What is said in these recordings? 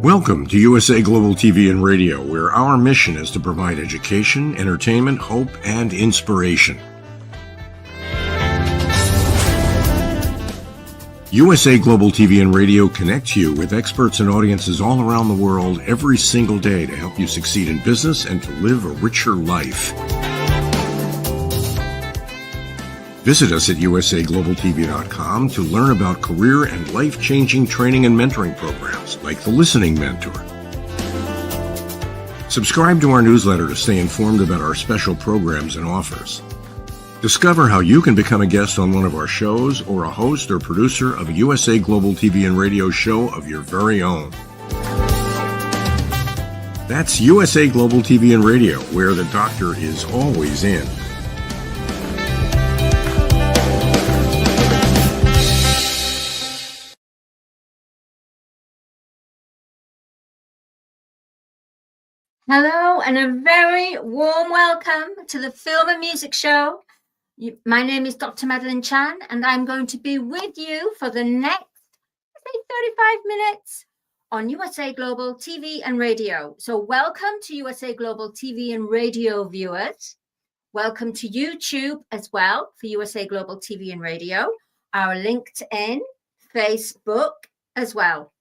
Welcome to USA Global TV and Radio, where our mission is to provide education, entertainment, hope, and inspiration. USA Global TV and Radio connects you with experts and audiences all around the world every single day to help you succeed in business and to live a richer life. Visit us at usaglobaltv.com to learn about career and life-changing training and mentoring programs like the Listening Mentor. Subscribe to our newsletter to stay informed about our special programs and offers. Discover how you can become a guest on one of our shows or a host or producer of a USA Global TV and Radio show of your very own. That's USA Global TV and Radio, where the doctor is always in. Hello and a very warm welcome to the Film and Music Show. My name is Dr. Madalenechan and I'm going to be with you for the next, 35 minutes on USA Global TV and Radio. So welcome to USA Global TV and Radio viewers. Welcome to YouTube as well for USA Global TV and Radio, our LinkedIn, Facebook as well.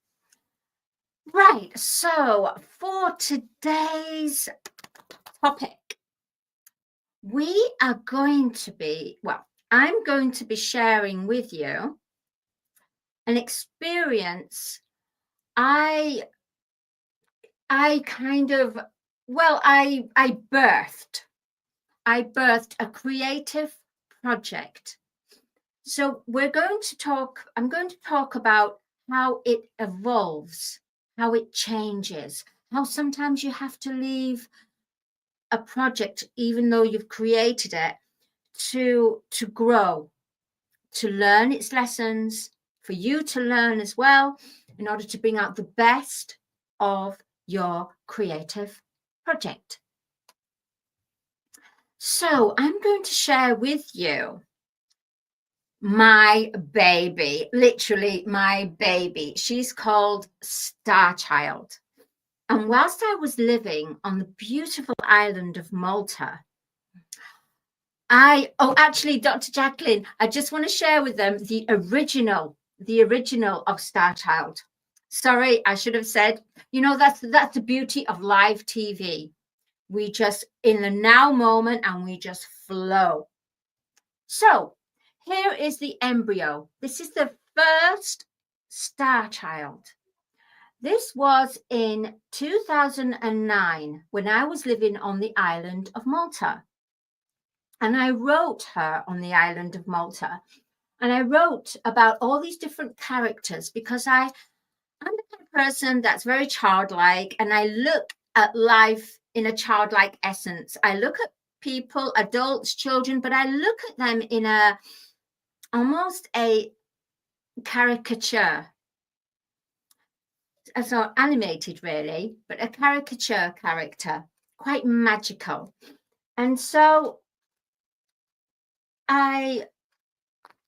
Right, so for today's topic, we are going to be, I'm going to be sharing with you an experience I birthed a creative project. So I'm going to talk about how it evolves, how it changes, how sometimes you have to leave a project, even though you've created it, to grow, to learn its lessons, for you to learn as well, in order to bring out the best of your creative project. So I'm going to share with you my baby, literally my baby. She's called Starchild. And whilst I was living on the beautiful island of Malta, actually, Dr. Jacqueline, I just want to share with them the original of Starchild. Sorry, I should have said, that's the beauty of live TV. We just in the now moment and we just flow. So here is the embryo. This is the first Starchild. This was in 2009 when I was living on the island of Malta. And I wrote her on the island of Malta. And I wrote about all these different characters because I'm the kind of person that's very childlike, and I look at life in a childlike essence. I look at people, adults, children, but I look at them in almost a caricature. So animated really, but a caricature character, quite magical. And so I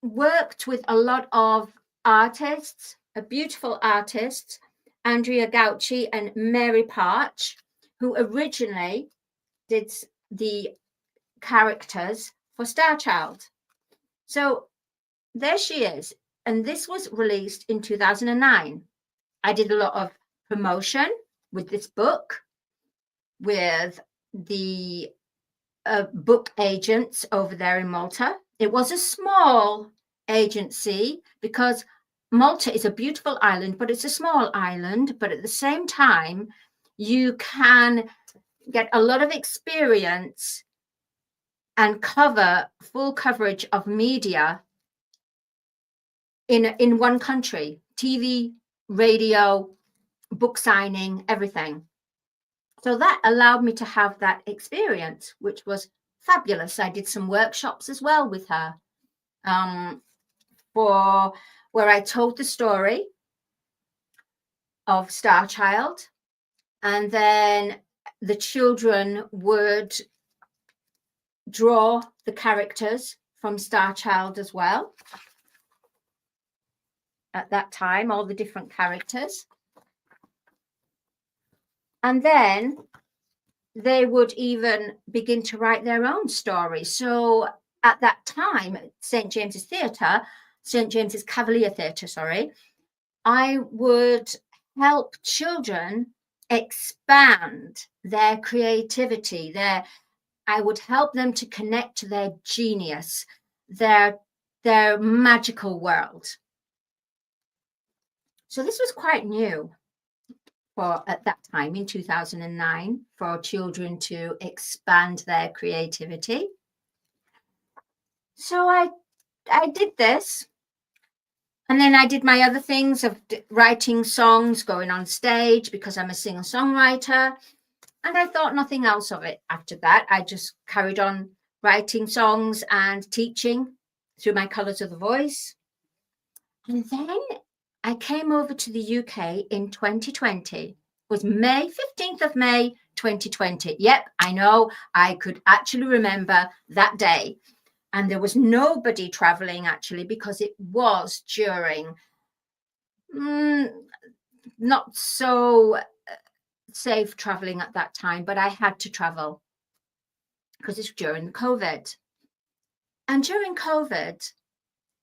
worked with a lot of artists, beautiful artists, Andrea Gauci and Mary Parch, who originally did the characters for Starchild. So there she is. And this was released in 2009. I did a lot of promotion with this book, with the book agents over there in Malta. It was a small agency because Malta is a beautiful island, but it's a small island. But at the same time, you can get a lot of experience and cover full coverage of media in one country, TV, radio, book signing, everything. So that allowed me to have that experience, which was fabulous. I did some workshops as well with her for where I told the story of Starchild, and then the children would draw the characters from Starchild as well. At that time, all the different characters. And then they would even begin to write their own stories. So at that time, St. James's Theatre, St. James's Cavalier Theatre, sorry, I would help children expand their creativity. I would help them to connect to their genius, their magical world. So this was quite new for at that time in 2009 for children to expand their creativity. So I did this, and then I did my other things of writing songs, going on stage because I'm a singer-songwriter, and I thought nothing else of it after that. I just carried on writing songs and teaching through my Colours of the Voice. And then I came over to the UK in 2020. It was 15th of May 2020. Yep, I know, I could actually remember that day. And there was nobody traveling actually, because it was during not so safe traveling at that time, but I had to travel because it's during COVID. And during COVID,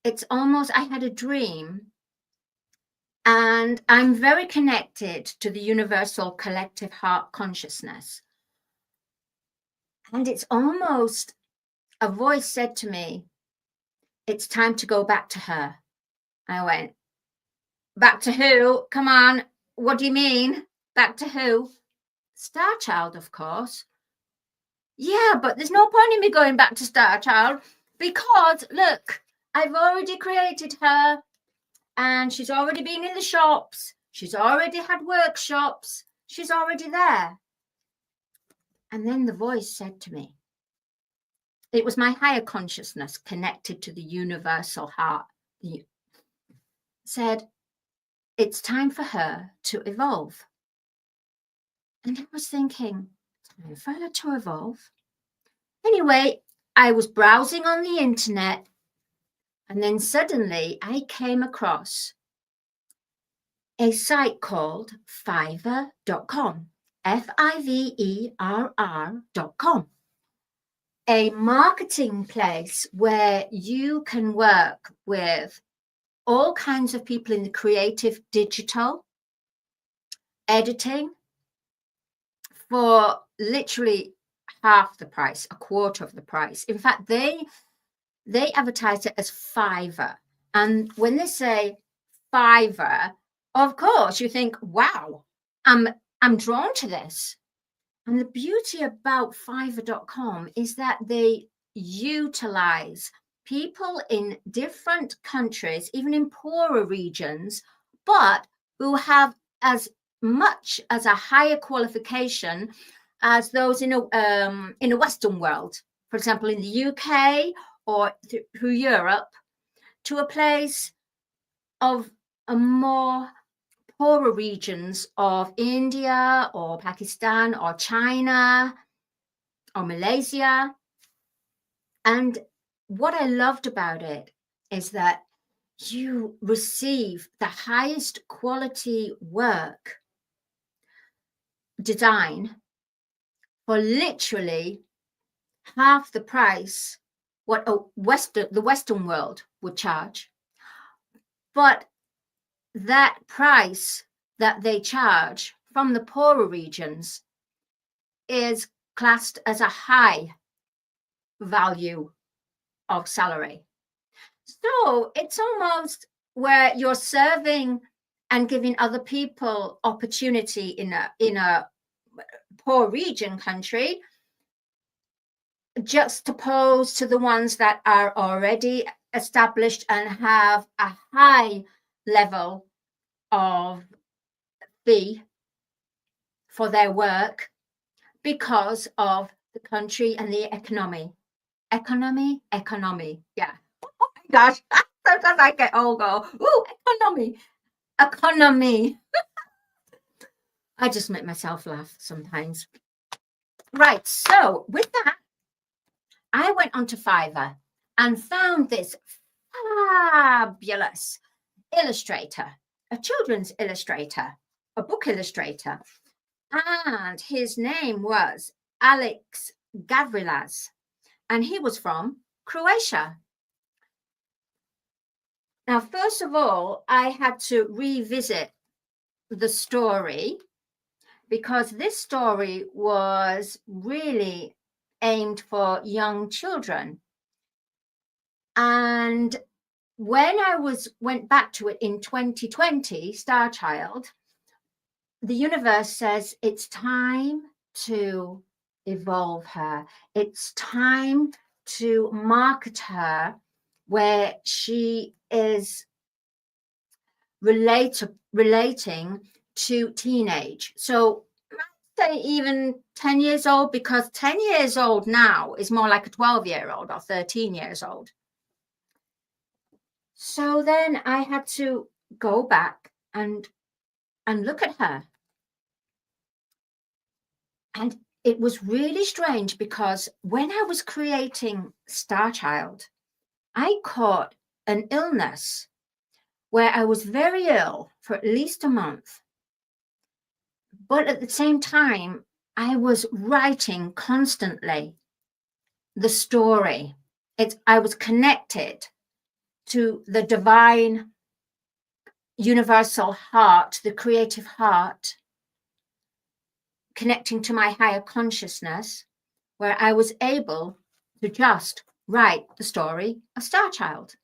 it's almost, I had a dream, and I'm very connected to the universal collective heart consciousness. And it's almost a voice said to me, it's time to go back to her. I went, back to who? Come on. What do you mean? Back to who? Star Child, of course. Yeah, but there's no point in me going back to Star Child because, look, I've already created her and she's already been in the shops. She's already had workshops. She's already there. And then the voice said to me, it was my higher consciousness connected to the universal heart. It said, it's time for her to evolve. And I was thinking, time for her to evolve? Anyway, I was browsing on the internet, and then suddenly I came across a site called Fiverr.com, Fiverr.com, a marketing place where you can work with all kinds of people in the creative digital editing for literally half the price, a quarter of the price. In fact, they advertise it as Fiverr. And when they say Fiverr, of course, you think, wow, I'm drawn to this. And the beauty about Fiverr.com is that they utilize people in different countries, even in poorer regions, but who have as much as a higher qualification as those in a Western world. For example, in the UK or through Europe, to a place of a more poorer regions of India or Pakistan or China or Malaysia. And what I loved about it is that you receive the highest quality work design for literally half the price what the Western world would charge. But that price that they charge from the poorer regions is classed as a high value of salary. So it's almost where you're serving and giving other people opportunity in a poor region country, juxtaposed to the ones that are already established and have a high level of fee for their work because of the country and the economy. Economy. Yeah. Oh my gosh. Sometimes I get all go, ooh, economy. I just make myself laugh sometimes. Right. So with that, I went onto Fiverr and found this fabulous illustrator, a children's illustrator, a book illustrator. And his name was Alex Gavrilas, and he was from Croatia. Now, first of all, I had to revisit the story because this story was really aimed for young children. And when I went back to it in 2020, Star Child, the universe says it's time to evolve her. It's time to market her where she is relating to teenage. So I'd say even 10 years old, because 10 years old now is more like a 12-year-old or 13 years old. So then I had to go back and look at her. And it was really strange because when I was creating Star Child, I caught an illness where I was very ill for at least a month. But at the same time, I was writing constantly the story. I was connected to the divine universal heart, the creative heart, connecting to my higher consciousness, where I was able to just write the story of Star Child.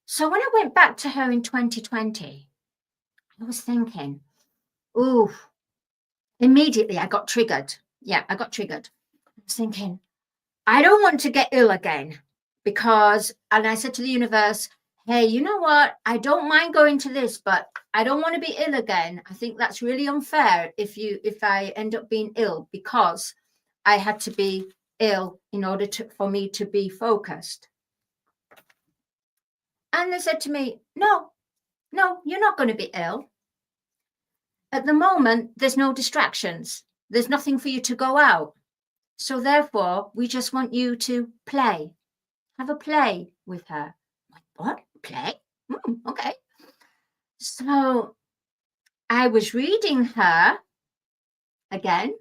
So when I went back to her in 2020, I was thinking, ooh, immediately I got triggered. Yeah, I got triggered. I was thinking, I don't want to get ill again and I said to the universe, hey, you know what? I don't mind going to this, but I don't want to be ill again. I think that's really unfair if I end up being ill, because I had to be ill in order for me to be focused. And they said to me, no, you're not going to be ill. At the moment, there's no distractions. There's nothing for you to go out. So therefore, we just want you to play. Have a play with her. I'm like, what? Play? Okay. So I was reading her again.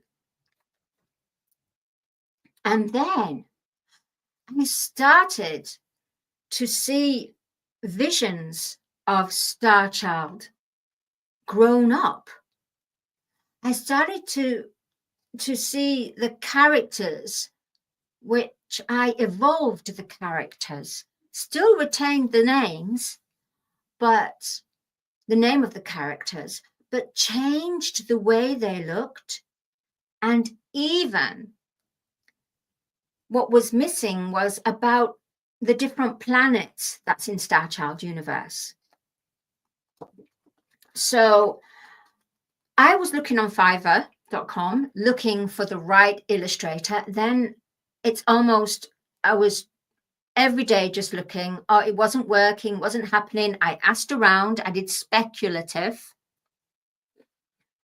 And then I started to see visions of Star Child grown up. I started to see the characters, which I evolved the characters, still retained the names, but the name of the characters, but changed the way they looked. And even what was missing was about the different planets that's in Star Child universe. So I was looking on Fiverr.com, looking for the right illustrator. Then it's almost, I was every day just looking. Oh, it wasn't working, wasn't happening. I asked around. I did speculative,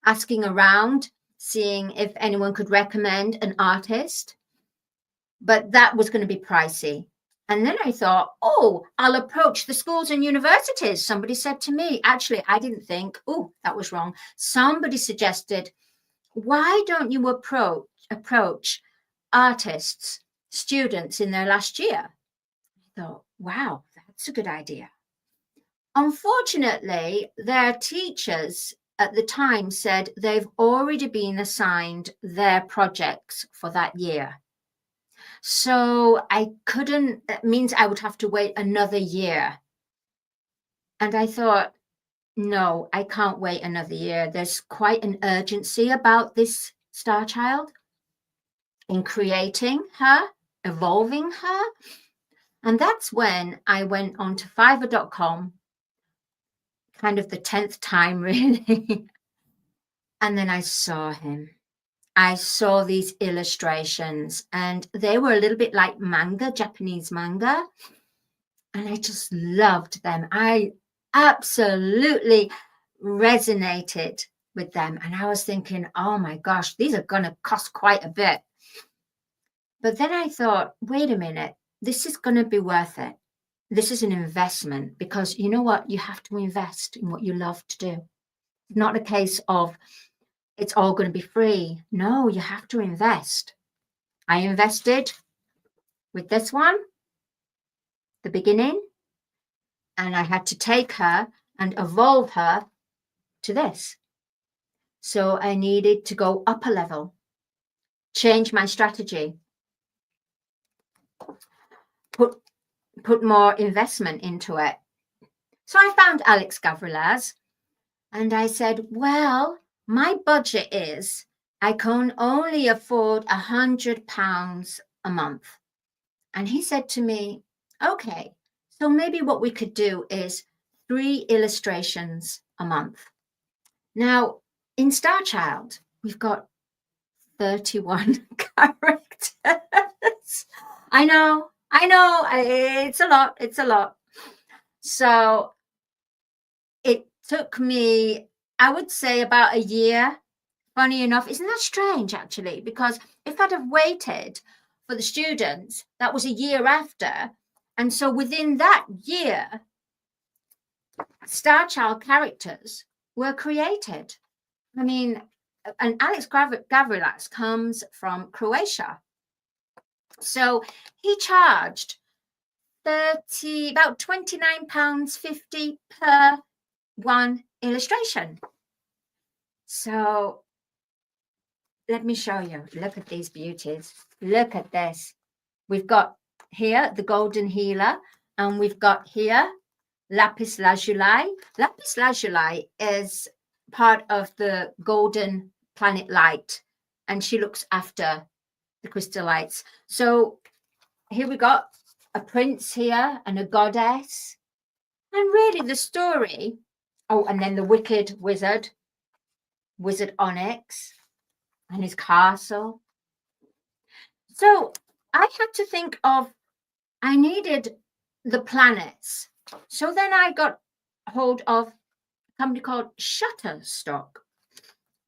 asking around, seeing if anyone could recommend an artist. But that was going to be pricey. And then I thought, oh, I'll approach the schools and universities. Somebody said to me, actually, I didn't think, oh, that was wrong. Somebody suggested, why don't you approach artists, students in their last year? I thought, wow, that's a good idea. Unfortunately, their teachers at the time said they've already been assigned their projects for that year. So I couldn't, that means I would have to wait another year. And I thought, no, I can't wait another year. There's quite an urgency about this Star Child in creating her, evolving her. And that's when I went on to Fiverr.com, kind of the 10th time, really. And then I saw him. I saw these illustrations, and they were a little bit like manga, Japanese manga. And I just loved them. I absolutely resonated with them. And I was thinking, oh my gosh, these are going to cost quite a bit. But then I thought, wait a minute, this is going to be worth it. This is an investment, because you know what? You have to invest in what you love to do. It's not a case of it's all going to be free. No, you have to invest. I invested with this one, the beginning, and I had to take her and evolve her to this. So I needed to go up a level, change my strategy, put more investment into it. So I found Alex Gavrilas and I said, well, my budget is I can only afford £100 a month. And he said to me, okay, so maybe what we could do is 3 illustrations a month. Now, in Star Child, we've got 31 characters. I know, it's a lot. So it took me, I would say, about a year. Funny enough, isn't that strange, actually? Because if I'd have waited for the students, that was a year after. And so within that year, Star Child characters were created. I mean, and Alex Gavrilas comes from Croatia. So he charged about £29.50 per one illustration. So let me show you. Look at these beauties. Look at this. We've got here the golden healer, and we've got here lapis lazuli. Lapis lazuli is part of the golden planet light, and she looks after the crystal lights. So here we got a prince here and a goddess, and really the story. Oh, and then the wicked wizard Onyx and his castle. So I had to think of, I needed the planets. So then I got hold of a company called Shutterstock,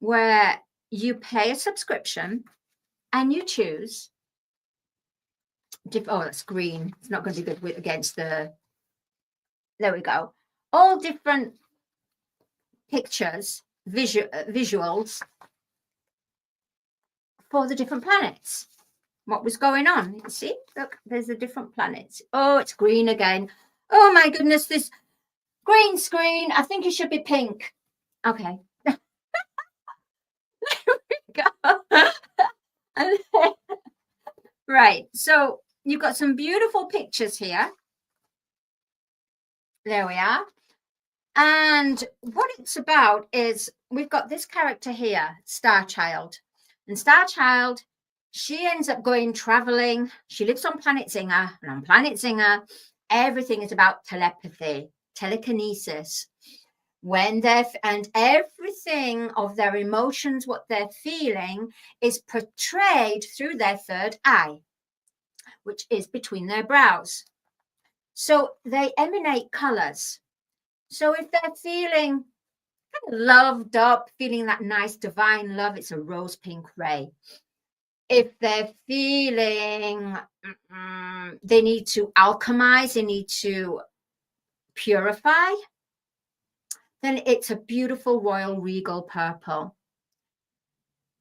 where you pay a subscription and you choose. Oh, that's green. It's not going to be good against the. There we go. All different pictures, visuals for the different planets. What was going on? You see, look, there's the different planets. Oh, it's green again. Oh my goodness, this green screen. I think it should be pink. Okay. There we go. Right. So you've got some beautiful pictures here. There we are. And what it's about is we've got this character here, Star Child. And Star Child, she ends up going traveling. She lives on Planet Zinger, and on Planet Zinger, everything is about telepathy, telekinesis. And everything of their emotions, what they're feeling, is portrayed through their third eye, which is between their brows. So they emanate colors. So if they're feeling loved up, feeling that nice divine love, it's a rose pink ray. If they're feeling they need to alchemize, they need to purify, then it's a beautiful royal regal purple.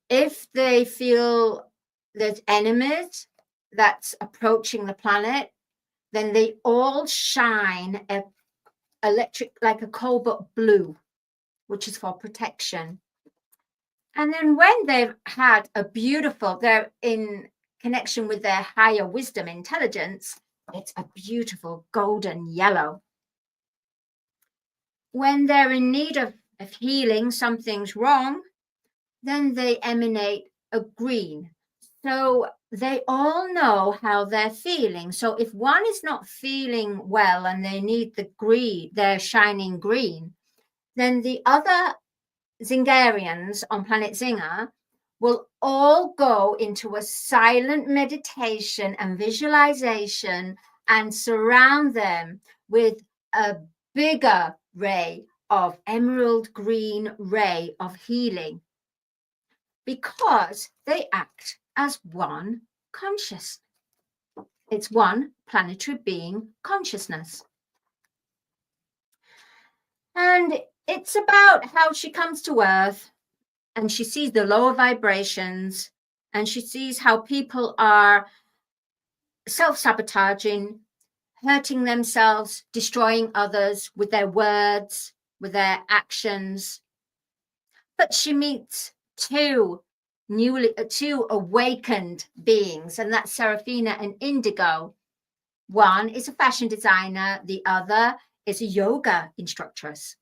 If they feel there's enemies that's approaching the planet, then they all shine electric, like a cobalt blue, which is for protection. And then when they've had they're in connection with their higher wisdom, intelligence, it's a beautiful golden yellow. When they're in need of healing, something's wrong, then they emanate a green. So they all know how they're feeling. So if one is not feeling well and they need the green, their shining green, then the other Zingarians on Planet Zinger will all go into a silent meditation and visualization and surround them with a bigger ray of emerald green ray of healing, because they act as one conscious. It's one planetary being consciousness. And It's about how she comes to Earth and she sees the lower vibrations and she sees how people are self-sabotaging, hurting themselves, destroying others with their words, with their actions. But she meets two awakened beings, and that's Seraphina and Indigo. One is a fashion designer, the other is a yoga instructress.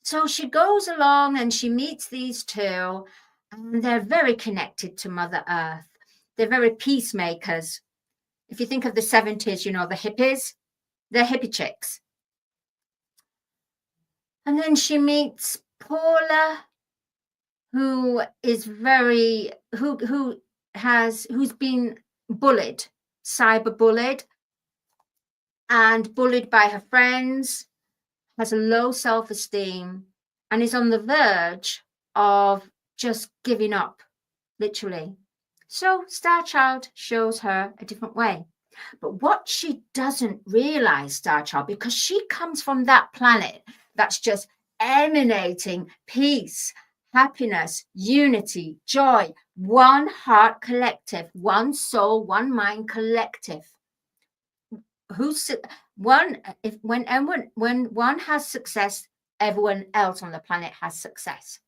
So she goes along and she meets these two, and they're very connected to Mother Earth. They're very peacemakers. If you think of the 70s, you know, the hippies, they're hippie chicks. And then she meets Paula, who is very, who's been bullied, cyber bullied, and bullied by her friends, has a low self-esteem, and is on the verge of just giving up, literally. So Star Child shows her a different way. But what she doesn't realize, Star Child, because she comes from that planet that's just emanating peace, happiness, unity, joy, one heart collective, one soul, one mind collective. When one has success, everyone else on the planet has success.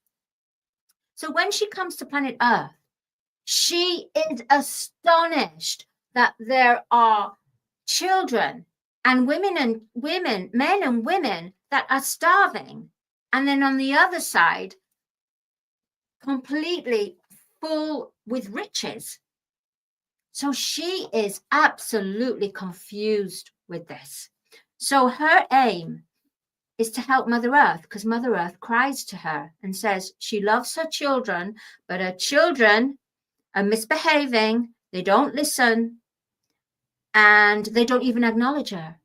So when she comes to planet Earth, she is astonished that there are children and men and women that are starving. And then on the other side, completely full with riches. So she is absolutely confused with this. So her aim is to help Mother Earth, because Mother Earth cries to her and says she loves her children, but her children are misbehaving, they don't listen, and they don't even acknowledge her.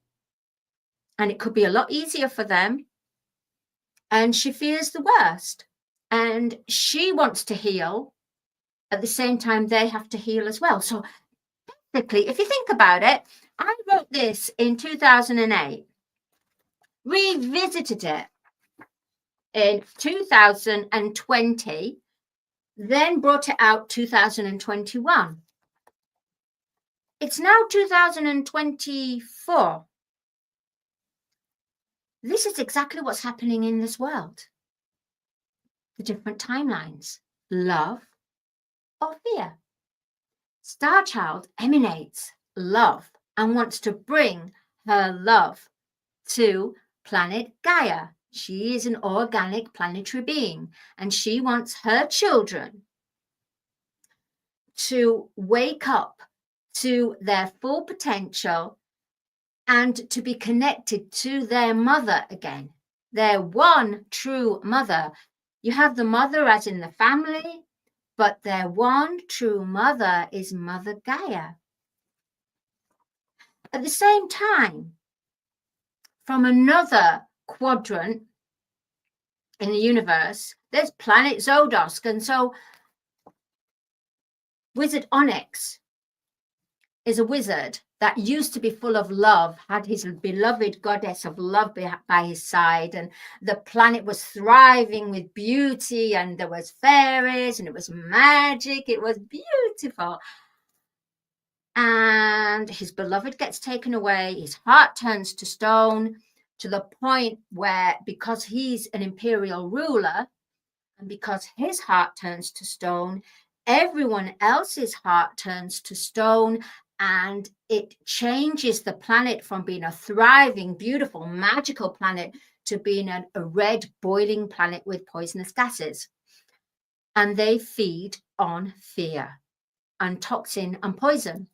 And it could be a lot easier for them. And she fears the worst. And she wants to heal. At the same time, they have to heal as well. So basically, if you think about it, I wrote this in 2008, revisited it in 2020, then brought it out 2021. It's now 2024. This is exactly what's happening in this world. The different timelines, love or fear. Star Child emanates love and wants to bring her love to planet Gaia. She is an organic planetary being, and she wants her children to wake up to their full potential and to be connected to their mother again, their one true mother. You have the mother as in the family, but their one true mother is Mother Gaia. At the same time, from another quadrant in the universe, there's planet Zodosk. And so Wizard Onyx is a wizard that used to be full of love, had his beloved goddess of love by his side, and the planet was thriving with beauty, and there was fairies, and it was magic, it was beautiful. And his beloved gets taken away, his heart turns to stone, to the point where, because he's an imperial ruler, and because his heart turns to stone, everyone else's heart turns to stone, and it changes the planet from being a thriving, beautiful, magical planet to being a red, boiling planet with poisonous gases. And they feed on fear and toxin and poison.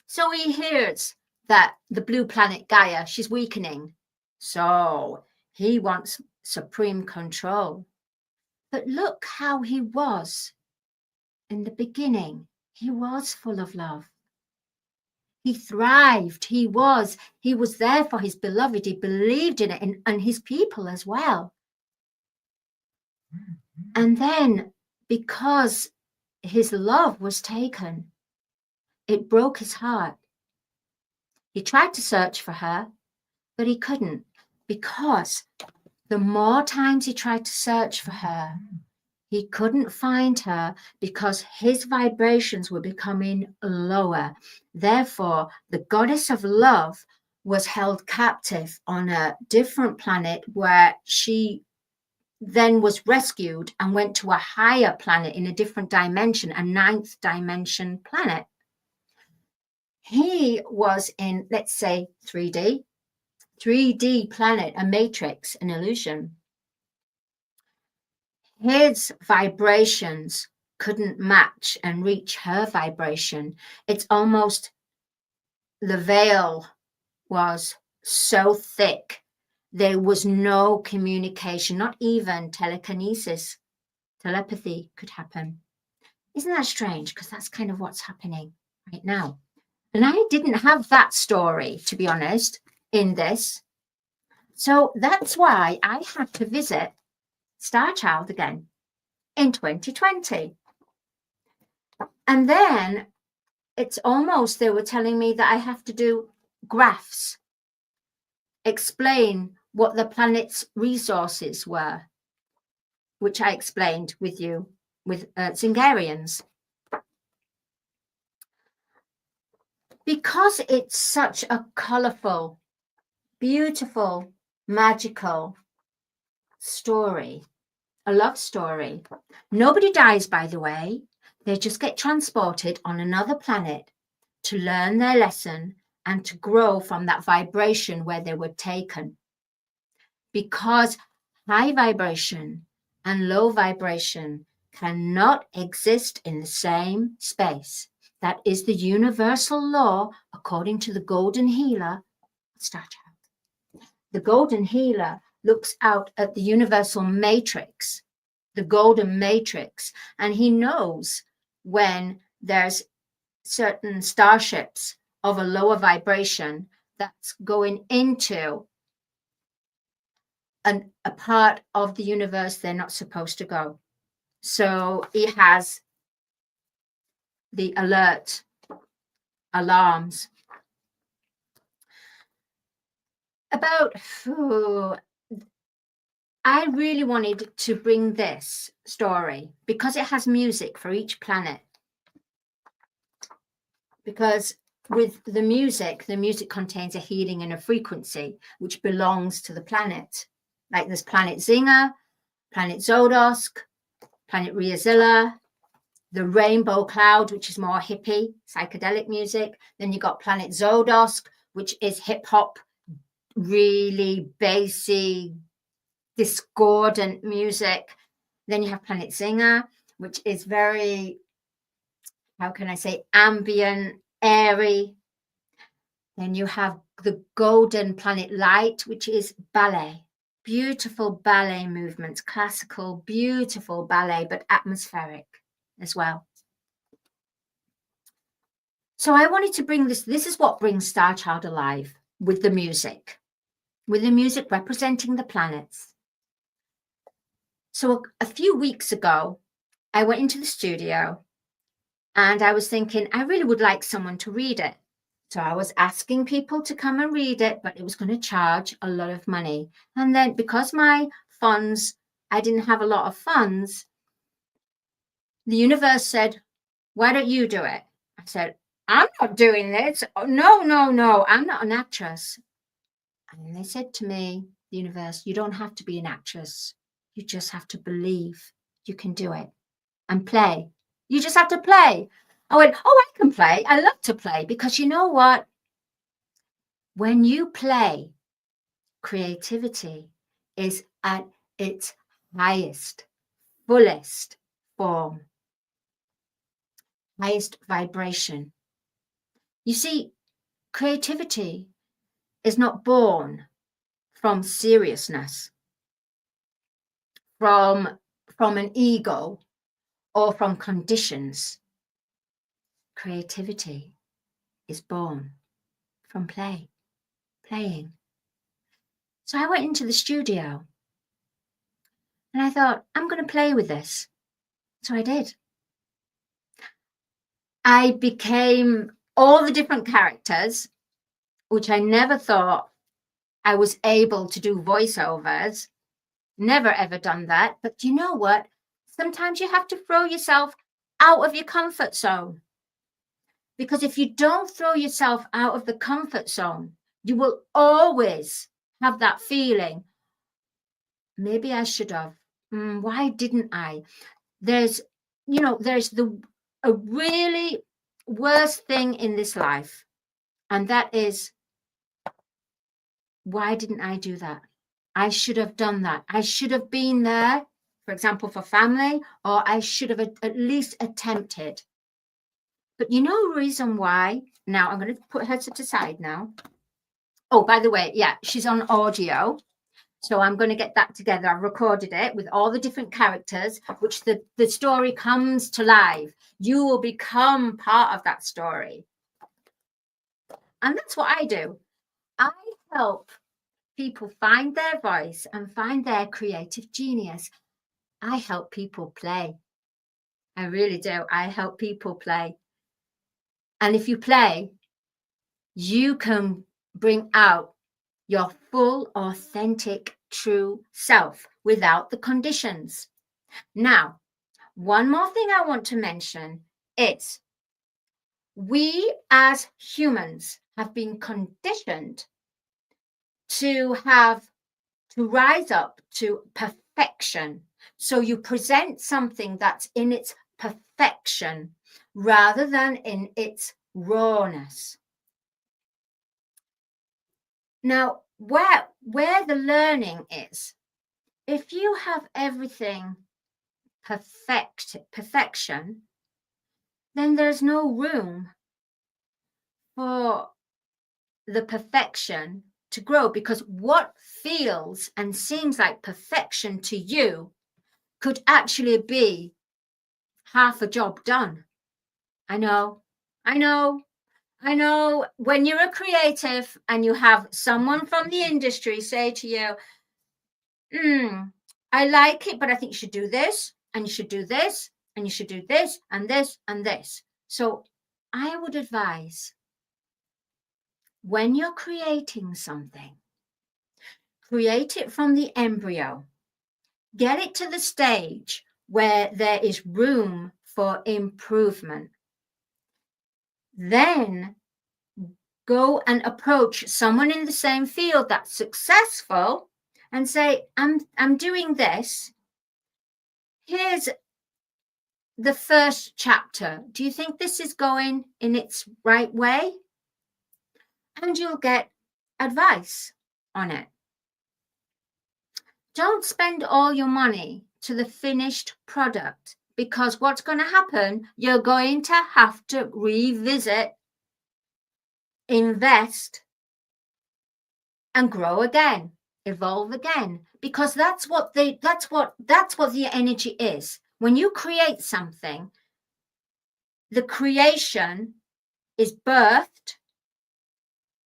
So he hears that the blue planet Gaia, she's weakening. So he wants supreme control. But look how he was in the beginning. He was full of love. He thrived. He was there for his beloved. He believed in it, and his people as well. And then, because his love was taken, it broke his heart. He tried to search for her, but he couldn't, because The more times he tried to search for her, he couldn't find her because his vibrations were becoming lower. Therefore, the goddess of love was held captive on a different planet where she then was rescued and went to a higher planet in a different dimension, a ninth dimension planet. He was in, let's say, 3D planet, a matrix, an illusion. His vibrations couldn't match and reach her vibration. It's almost, the veil was so thick, there was no communication, not even telekinesis, telepathy could happen. Isn't that strange? Because that's kind of what's happening right now. And I didn't have that story, to be honest, in this. So that's why I had to visit Star Child again in 2020. And then it's almost, they were telling me that I have to do graphs, explain what the planet's resources were, which I explained with you with Zingarians. Because it's such a colourful, beautiful, magical story, a love story. Nobody dies, by the way. They just get transported on another planet to learn their lesson and to grow from that vibration where they were taken. Because high vibration and low vibration cannot exist in the same space. That is the universal law according to the Golden Healer, Star Child. The Golden Healer looks out at the universal matrix, the golden matrix, and he knows when there's certain starships of a lower vibration that's going into a part of the universe they're not supposed to go. So he has the alert alarms. I really wanted to bring this story because it has music for each planet. Because with the music contains a healing and a frequency which belongs to the planet. Like there's planet Zinger, planet Zodosk, planet Riazilla, the rainbow cloud, which is more hippie, psychedelic music. Then you got planet Zodosk, which is hip hop, really bassy, discordant music. Then you have planet Zinger, which is very, how can I say, ambient, airy. Then you have the golden planet Light, which is ballet. Beautiful ballet movements, classical, beautiful ballet, but atmospheric as well. So I wanted to bring this. This is what brings Star Child alive, with the music representing the planets. So a few weeks ago, I went into the studio and I was thinking, I really would like someone to read it. So I was asking people to come and read it, but it was going to charge a lot of money. And then because my funds, I didn't have a lot of funds, the universe said, why don't you do it? I said, I'm not doing this. Oh, no, I'm not an actress. And they said to me, the universe, you don't have to be an actress. You just have to believe you can do it and play. You just have to play. I went, oh, I can play. I love to play because you know what? When you play, creativity is at its highest, fullest form, highest vibration. You see, creativity is not born from seriousness, from an ego, or from conditions. Creativity is born from playing. So I went into the studio and I thought, I'm going to play with this. So I did. I became all the different characters, which I never thought I was able to do voiceovers. Never ever done that. But you know what? Sometimes you have to throw yourself out of your comfort zone. Because if you don't throw yourself out of the comfort zone, you will always have that feeling, maybe I should have. Why didn't I? There's a really worst thing in this life, and that is, why didn't I do that? I should have done that. I should have been there, for example, for family, or I should have at least attempted. But you know the reason why? Now I'm going to put her to the side now. Oh, by the way, yeah, she's on audio. So I'm going to get that together. I've recorded it with all the different characters, which the story comes to life. You will become part of that story. And that's what I do. I help people find their voice and find their creative genius. I help people play. I really do. I help people play. And if you play, you can bring out your full, authentic, true self without the conditions. Now, one more thing I want to mention is we as humans have been conditioned to rise up to perfection. So you present something that's in its perfection rather than in its rawness. Now, where the learning is, if you have everything perfection, then there's no room for the perfection to grow, because what feels and seems like perfection to you could actually be half a job done. I know. When you're a creative and you have someone from the industry say to you, I like it, but I think you should do this, and you should do this, and you should do this, and this, and this. So I would advise, when you're creating something, create it from the embryo. Get it to the stage where there is room for improvement. Then go and approach someone in the same field that's successful and say, I'm doing this. Here's the first chapter. Do you think this is going in its right way? And you'll get advice on it. Don't spend all your money to the finished product, because what's going to happen, you're going to have to revisit, invest, and grow again, evolve again, because that's what the energy is. When you create something, the creation is birthed,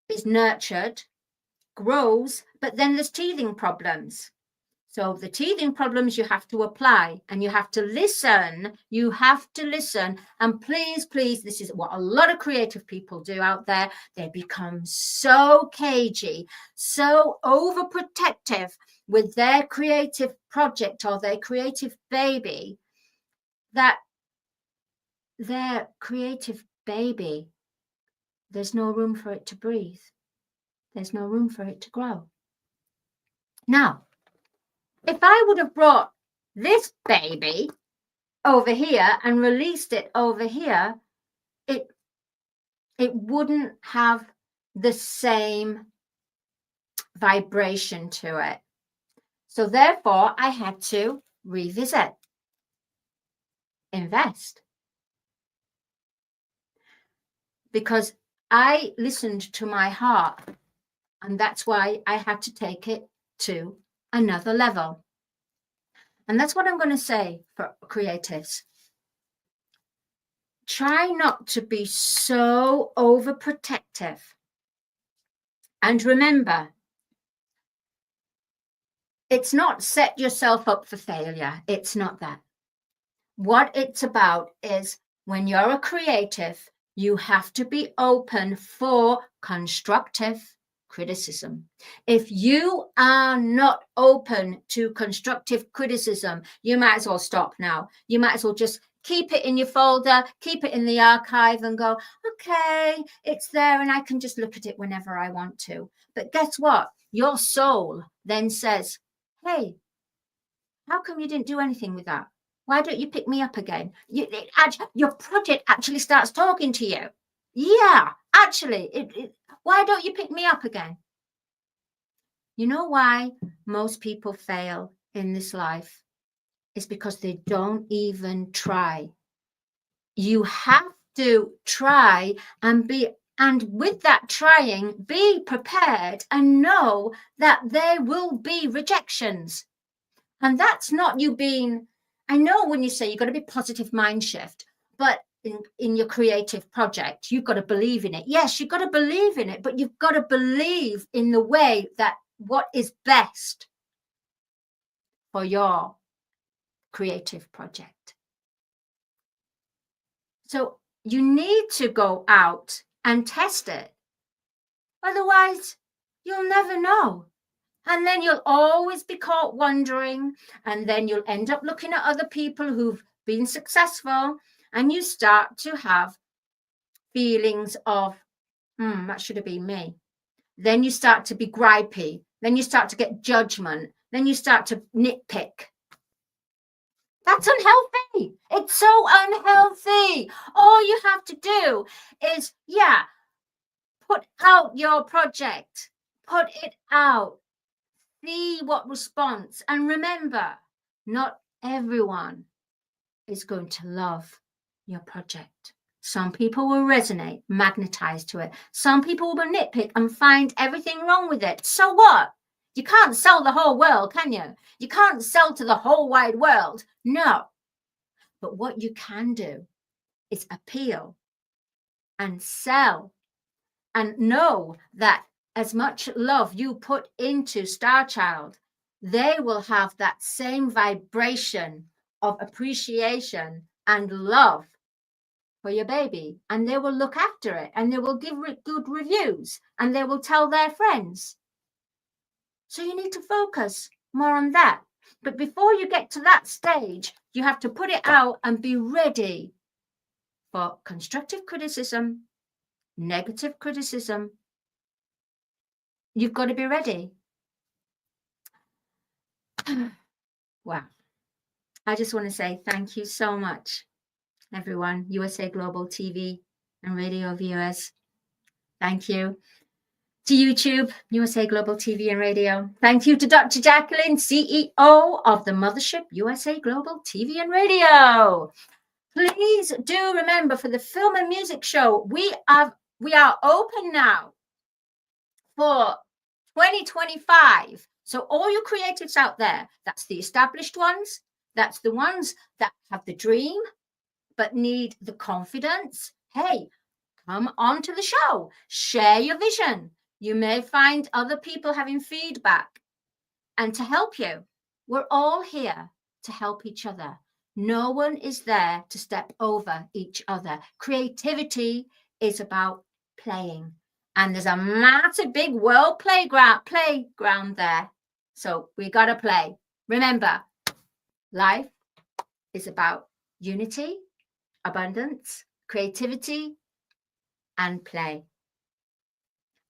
is nurtured, grows, but then there's teething problems. So the teething problems you have to apply, and you have to listen. You have to listen. And please, this is what a lot of creative people do out there. They become so cagey, so overprotective with their creative project or their creative baby, that their creative baby, there's no room for it to breathe. There's no room for it to grow. Now, if I would have brought this baby over here and released it over here, it wouldn't have the same vibration to it. So therefore, I had to revisit, invest. Because I listened to my heart, and that's why I had to take it to another level. And that's what I'm going to say for creatives. Try not to be so overprotective. And remember, it's not set yourself up for failure. It's not that. What it's about is, when you're a creative, you have to be open for constructive criticism. If you are not open to constructive criticism, you might as well stop now. You might as well just keep it in your folder, keep it in the archive and go, okay, it's there and I can just look at it whenever I want to. But guess what? Your soul then says, hey, how come you didn't do anything with that? Why don't you pick me up again? Your project actually starts talking to you. Yeah, actually, why don't you pick me up again? You know why most people fail in this life? It's because they don't even try. You have to try and with that trying, be prepared and know that there will be rejections. And that's not you being, I know when you say you've got to be positive mind shift, but in your creative project, you've got to believe in it. Yes, you've got to believe in it, but you've got to believe in the way that what is best for your creative project. So you need to go out and test it. Otherwise, you'll never know. And then you'll always be caught wondering, and then you'll end up looking at other people who've been successful, and you start to have feelings of, that should have been me. Then you start to be gripey. Then you start to get judgment. Then you start to nitpick. That's unhealthy. It's so unhealthy. All you have to do is, put out your project. Put it out. See what response. And remember, not everyone is going to love your project. Some people will resonate, magnetize to it. Some people will nitpick and find everything wrong with it. So what? You can't sell the whole world, can you? You can't sell to the whole wide world. No. But what you can do is appeal and sell and know that as much love you put into Star Child, they will have that same vibration of appreciation and love for your baby, and they will look after it, and they will give good reviews, and they will tell their friends. So you need to focus more on that. But before you get to that stage, you have to put it out and be ready for constructive criticism, negative criticism. You've got to be ready. Wow. I just want to say thank you so much, everyone, USA Global TV and radio viewers. Thank you to YouTube, USA Global TV and radio. Thank you to Dr. Jacqueline, CEO of the Mothership, USA Global TV and radio. Please do remember, for the film and music show, we are open now for 2025. So all your creatives out there, that's the established ones, that's the ones that have the dream but need the confidence. Hey, come on to the show, share your vision. You may find other people having feedback and to help you. We're all here to help each other. No one is there to step over each other. Creativity is about playing. And there's a massive big world playground there. So we got to play. Remember, life is about unity, abundance, creativity, and play.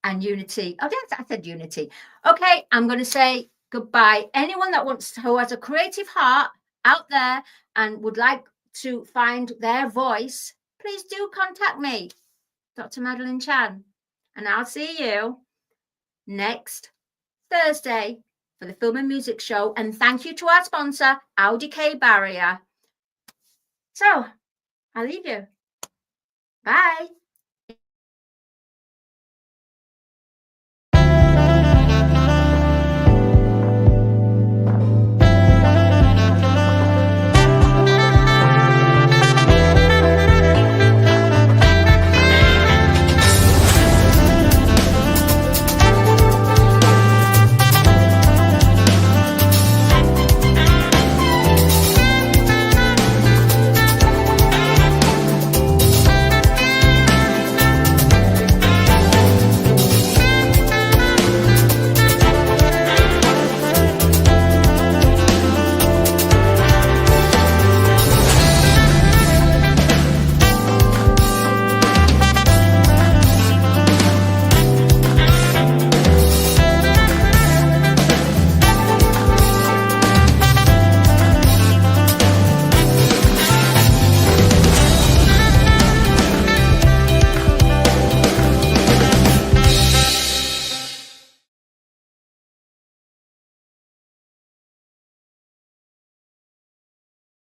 And unity. Oh, yes, I said unity. Okay, I'm going to say goodbye. Anyone who has a creative heart out there and would like to find their voice, please do contact me, Dr. Madalenechan. And I'll see you next Thursday for the film and music show. And thank you to our sponsor, Audi K Barrier. So I'll leave you. Bye.